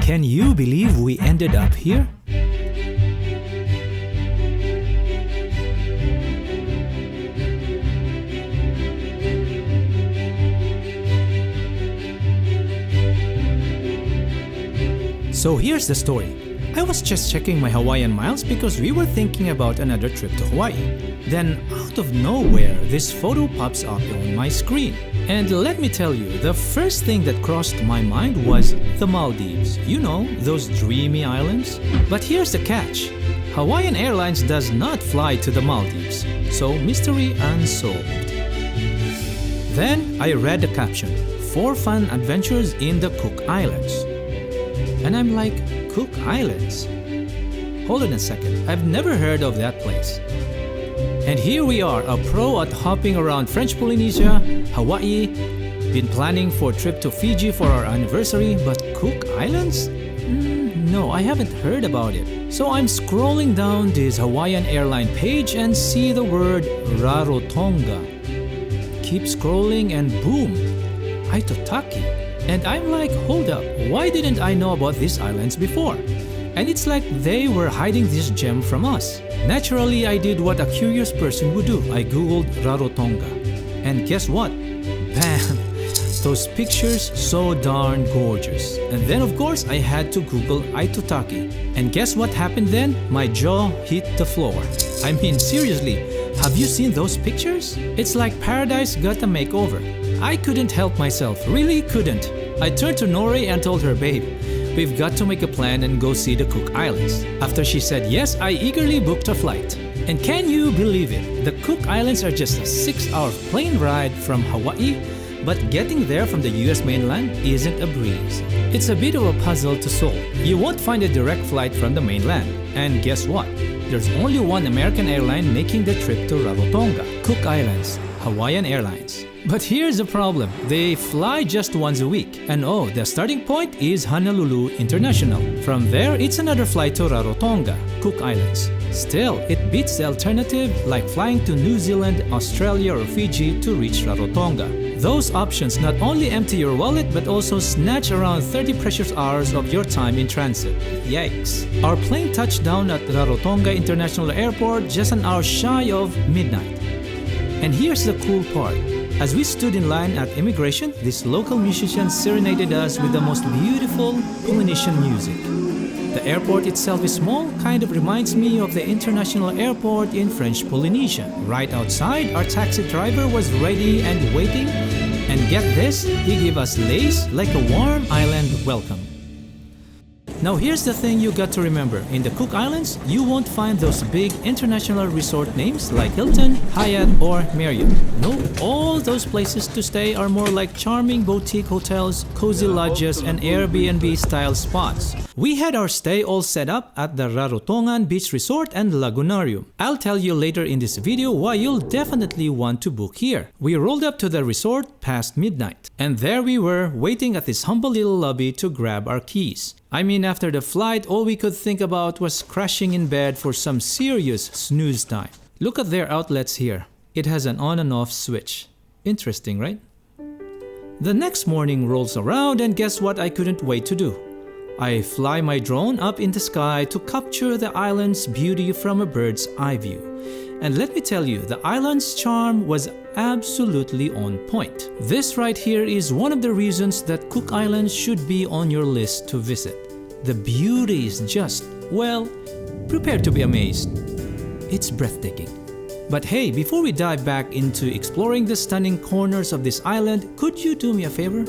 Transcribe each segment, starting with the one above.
Can you believe we ended up here? So here's the story. I was just checking my Hawaiian miles because we were thinking about another trip to Hawaii. Then out of nowhere, this photo pops up on my screen. And let me tell you, the first thing that crossed my mind was the Maldives. You know, those dreamy islands? But here's the catch. Hawaiian Airlines does not fly to the Maldives, so mystery unsolved. Then I read the caption, 4 fun adventures in the Cook Islands. And I'm like, Cook Islands? Hold on a second, I've never heard of that place. And here we are, a pro at hopping around French Polynesia, Hawaii, been planning for a trip to Fiji for our anniversary, but Cook Islands? No, I haven't heard about it. So I'm scrolling down this Hawaiian airline page and see the word Rarotonga. Keep scrolling and boom, Aitutaki. And I'm like, hold up, why didn't I know about these islands before? And it's like they were hiding this gem from us. Naturally, I did what a curious person would do. I googled Rarotonga. And guess what? Bam! Those pictures so darn gorgeous. And then of course, I had to Google Aitutaki. And guess what happened then? My jaw hit the floor. I mean, seriously, have you seen those pictures? It's like paradise got a makeover. I couldn't help myself, really couldn't. I turned to Nori and told her, babe, we've got to make a plan and go see the Cook Islands. After she said yes, I eagerly booked a flight. And can you believe it? The Cook Islands are just a 6-hour plane ride from Hawaii, but getting there from the US mainland isn't a breeze. It's a bit of a puzzle to solve. You won't find a direct flight from the mainland. And guess what? There's only one American airline making the trip to Rarotonga, Cook Islands, Hawaiian Airlines. But here's the problem, they fly just once a week. And oh, the starting point is Honolulu International. From there, it's another flight to Rarotonga, Cook Islands. Still, it beats the alternative like flying to New Zealand, Australia or Fiji to reach Rarotonga. Those options not only empty your wallet but also snatch around 30 precious hours of your time in transit. Yikes. Our plane touched down at Rarotonga International Airport just an hour shy of midnight. And here's the cool part. As we stood in line at immigration, this local musician serenaded us with the most beautiful Polynesian music. The airport itself is small, kind of reminds me of the international airport in French Polynesia. Right outside, our taxi driver was ready and waiting. And get this, he gave us lace like a warm island welcome. Now here's the thing you got to remember. In the Cook Islands, you won't find those big international resort names like Hilton, Hyatt, or Marriott. No, all those places to stay are more like charming boutique hotels, cozy lodges, and Airbnb-style spots. We had our stay all set up at the Rarotongan Beach Resort and Lagunarium. I'll tell you later in this video why you'll definitely want to book here. We rolled up to the resort past midnight. And there we were, waiting at this humble little lobby to grab our keys. I mean, after the flight, all we could think about was crashing in bed for some serious snooze time. Look at their outlets here. It has an on and off switch. Interesting, right? The next morning rolls around and guess what I couldn't wait to do? I fly my drone up in the sky to capture the island's beauty from a bird's eye view. And let me tell you, the island's charm was absolutely on point. This right here is one of the reasons that Cook Islands should be on your list to visit. The beauty is just, well, prepare to be amazed. It's breathtaking. But hey, before we dive back into exploring the stunning corners of this island, could you do me a favor?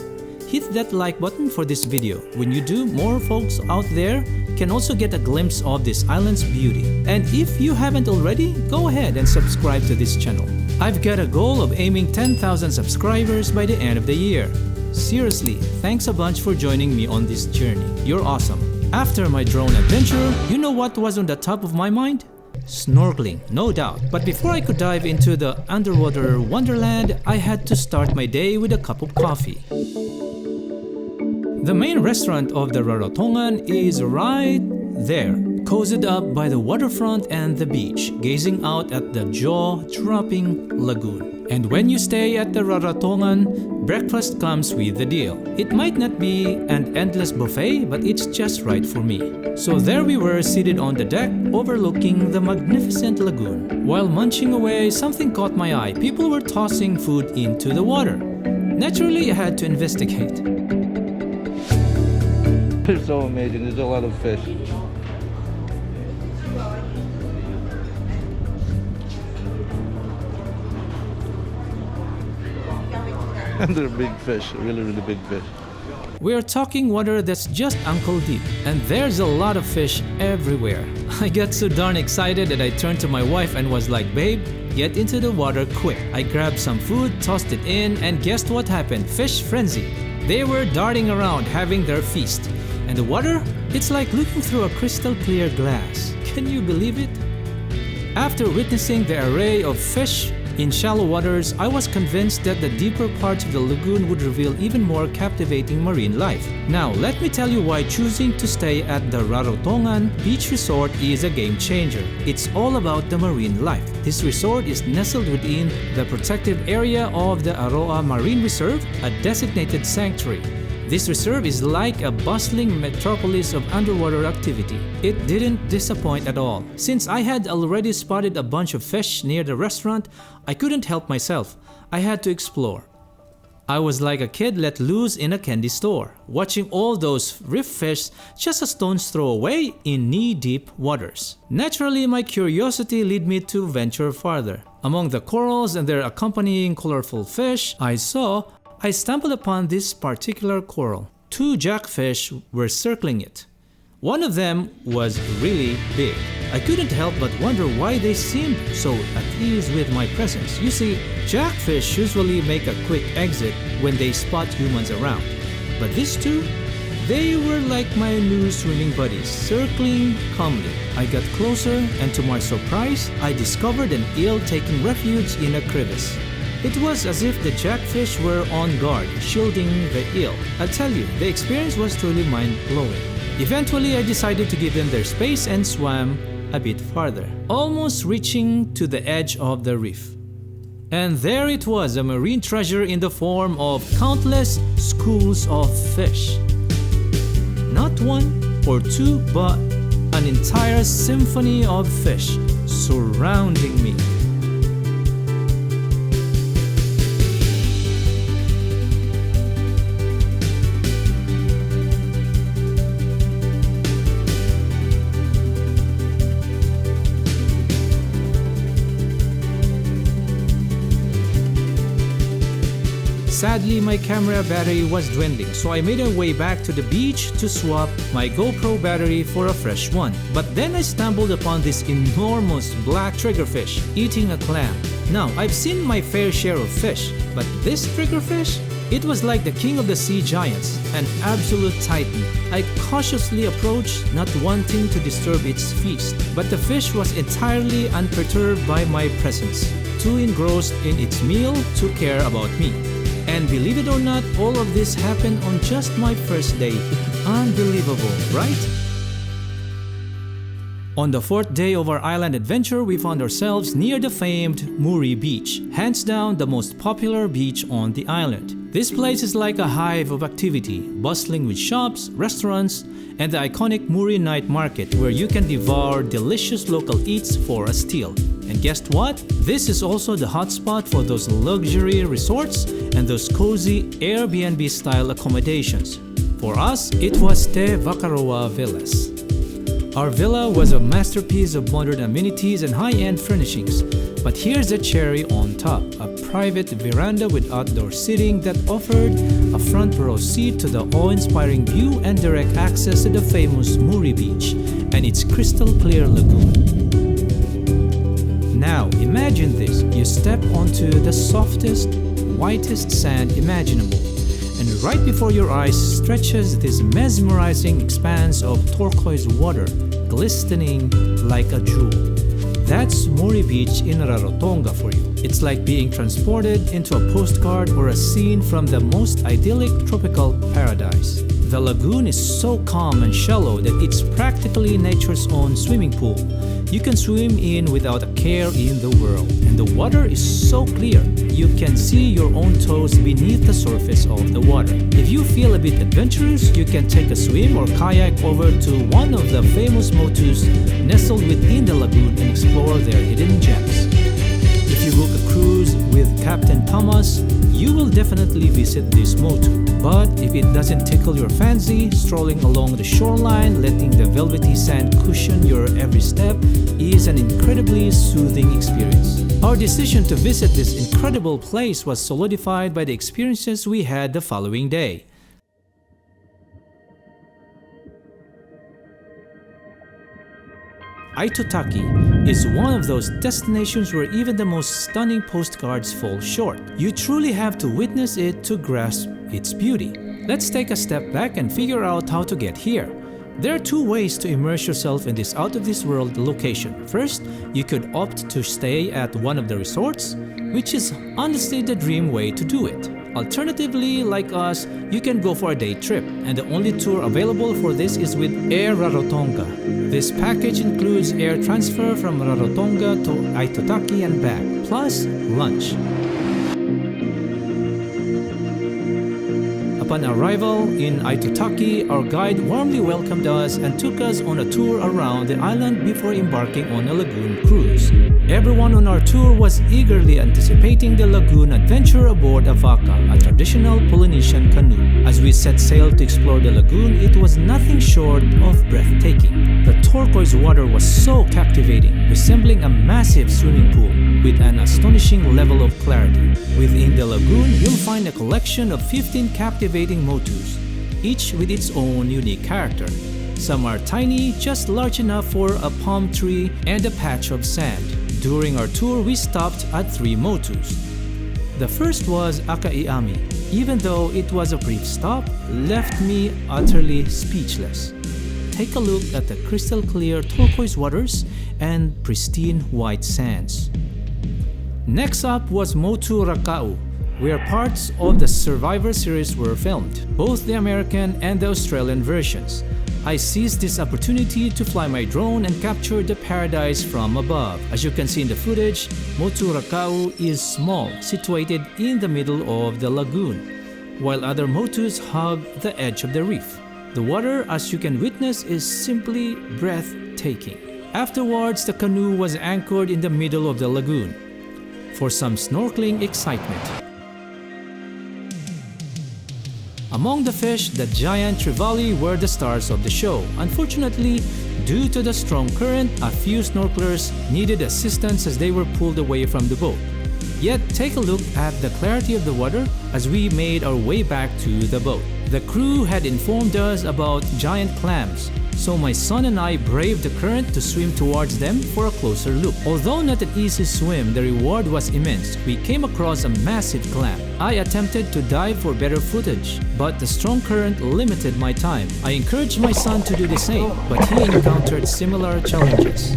Hit that like button for this video. When you do, more folks out there can also get a glimpse of this island's beauty. And if you haven't already, go ahead and subscribe to this channel. I've got a goal of aiming 10,000 subscribers by the end of the year. Seriously, thanks a bunch for joining me on this journey. You're awesome. After my drone adventure, you know what was on the top of my mind? Snorkeling, no doubt. But before I could dive into the underwater wonderland, I had to start my day with a cup of coffee. The main restaurant of the Rarotongan is right there, cozied up by the waterfront and the beach, gazing out at the jaw-dropping lagoon. And when you stay at the Rarotongan, breakfast comes with the deal. It might not be an endless buffet, but it's just right for me. So there we were, seated on the deck, overlooking the magnificent lagoon. While munching away, something caught my eye. People were tossing food into the water. Naturally, I had to investigate. It's so amazing. There's a lot of fish. And they're big fish, really, really big fish. We are talking water that's just ankle deep, and there's a lot of fish everywhere. I got so darn excited that I turned to my wife and was like, "Babe, get into the water quick." I grabbed some food, tossed it in, and guessed what happened? Fish frenzy. They were darting around, having their feast. And the water? It's like looking through a crystal clear glass. Can you believe it? After witnessing the array of fish in shallow waters, I was convinced that the deeper parts of the lagoon would reveal even more captivating marine life. Now, let me tell you why choosing to stay at the Rarotongan Beach Resort is a game changer. It's all about the marine life. This resort is nestled within the protected area of the Aroa Marine Reserve, a designated sanctuary. This reserve is like a bustling metropolis of underwater activity. It didn't disappoint at all. Since I had already spotted a bunch of fish near the restaurant, I couldn't help myself. I had to explore. I was like a kid let loose in a candy store, watching all those reef fish just a stone's throw away in knee-deep waters. Naturally, my curiosity led me to venture farther. Among the corals and their accompanying colorful fish I stumbled upon this particular coral. 2 jackfish were circling it. One of them was really big. I couldn't help but wonder why they seemed so at ease with my presence. You see, jackfish usually make a quick exit when they spot humans around. But these two, they were like my new swimming buddies, circling calmly. I got closer, and to my surprise, I discovered an eel taking refuge in a crevice. It was as if the jackfish were on guard, shielding the eel. I'll tell you, the experience was truly mind-blowing. Eventually, I decided to give them their space and swam a bit farther, almost reaching to the edge of the reef. And there it was, a marine treasure in the form of countless schools of fish. Not 1 or 2, but an entire symphony of fish surrounding me. Sadly, my camera battery was dwindling, so I made a way back to the beach to swap my GoPro battery for a fresh one. But then I stumbled upon this enormous black triggerfish eating a clam. Now, I've seen my fair share of fish, but this triggerfish? It was like the king of the sea giants, an absolute titan. I cautiously approached, not wanting to disturb its feast, but the fish was entirely unperturbed by my presence. Too engrossed in its meal to care about me. And believe it or not, all of this happened on just my first day. Unbelievable, right? On the 4th day of our island adventure, we found ourselves near the famed Muri Beach, hands down the most popular beach on the island. This place is like a hive of activity, bustling with shops, restaurants, and the iconic Muri Night Market, where you can devour delicious local eats for a steal. And guess what? This is also the hotspot for those luxury resorts and those cozy Airbnb-style accommodations. For us, it was Te Wakaroa Villas. Our villa was a masterpiece of modern amenities and high-end furnishings. But here's the cherry on top, a private veranda with outdoor seating that offered a front row seat to the awe-inspiring view and direct access to the famous Muri Beach and its crystal clear lagoon. Now, imagine this. You step onto the softest, whitest sand imaginable, and right before your eyes stretches this mesmerizing expanse of turquoise water, glistening like a jewel. That's Muri Beach in Rarotonga for you. It's like being transported into a postcard or a scene from the most idyllic tropical paradise. The lagoon is so calm and shallow that it's practically nature's own swimming pool, You can swim in without a care in the world, and the water is so clear. You can see your own toes beneath the surface of the water. If you feel a bit adventurous, you can take a swim or kayak over to one of the famous motus nestled within the lagoon and explore their hidden gems. If you book a cruise with Captain Thomas, you will definitely visit this motu. But if it doesn't tickle your fancy, strolling along the shoreline, letting the velvety sand cushion your every step is an incredibly soothing experience. Our decision to visit this incredible place was solidified by the experiences we had the following day. Aitutaki is one of those destinations where even the most stunning postcards fall short. You truly have to witness it to grasp its beauty. Let's take a step back and figure out how to get here. There are two ways to immerse yourself in this out-of-this-world location. First, you could opt to stay at one of the resorts, which is honestly the dream way to do it. Alternatively, like us, you can go for a day trip, and the only tour available for this is with Air Rarotonga. This package includes air transfer from Rarotonga to Aitutaki and back, plus lunch. Upon arrival in Aitutaki, our guide warmly welcomed us and took us on a tour around the island before embarking on a lagoon cruise. Everyone on our tour was eagerly anticipating the lagoon adventure aboard a vaka, a traditional Polynesian canoe. As we set sail to explore the lagoon, it was nothing short of breathtaking. The turquoise water was so captivating, resembling a massive swimming pool with an astonishing level of clarity. Within the lagoon, you'll find a collection of 15 captivating motus, each with its own unique character. Some are tiny, just large enough for a palm tree and a patch of sand. During our tour, we stopped at 3 motus. The first was Akaiami. Even though it was a brief stop, left me utterly speechless. Take a look at the crystal clear turquoise waters and pristine white sands. Next up was Motu Rakau, where parts of the Survivor series were filmed, both the American and the Australian versions. I seized this opportunity to fly my drone and capture the paradise from above. As you can see in the footage, Motu Rakau is small, situated in the middle of the lagoon, while other motus hug the edge of the reef. The water, as you can witness, is simply breathtaking. Afterwards, the canoe was anchored in the middle of the lagoon for some snorkeling excitement. Among the fish, the giant trevally were the stars of the show. Unfortunately, due to the strong current, a few snorkelers needed assistance as they were pulled away from the boat. Yet, take a look at the clarity of the water as we made our way back to the boat. The crew had informed us about giant clams, so my son and I braved the current to swim towards them for a closer look. Although not an easy swim, the reward was immense. We came across a massive clam. I attempted to dive for better footage, but the strong current limited my time. I encouraged my son to do the same, but he encountered similar challenges.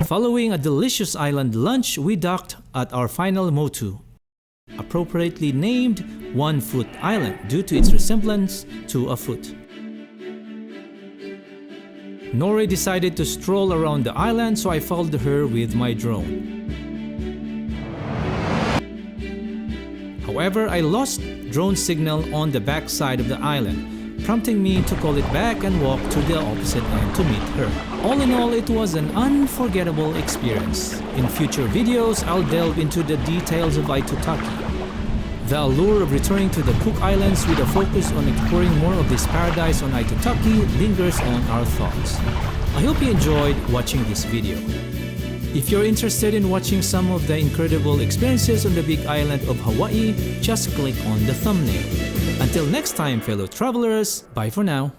Following a delicious island lunch, we docked at our final motu, appropriately named 1 Foot Island due to its resemblance to a foot. Nori decided to stroll around the island, so I followed her with my drone. However, I lost drone signal on the back side of the island, prompting me to call it back and walk to the opposite end to meet her. All in all, it was an unforgettable experience. In future videos, I'll delve into the details of Aitutaki. The allure of returning to the Cook Islands with a focus on exploring more of this paradise on Aitutaki lingers on our thoughts. I hope you enjoyed watching this video. If you're interested in watching some of the incredible experiences on the big island of Hawaii, just click on the thumbnail. Until next time, fellow travelers, bye for now.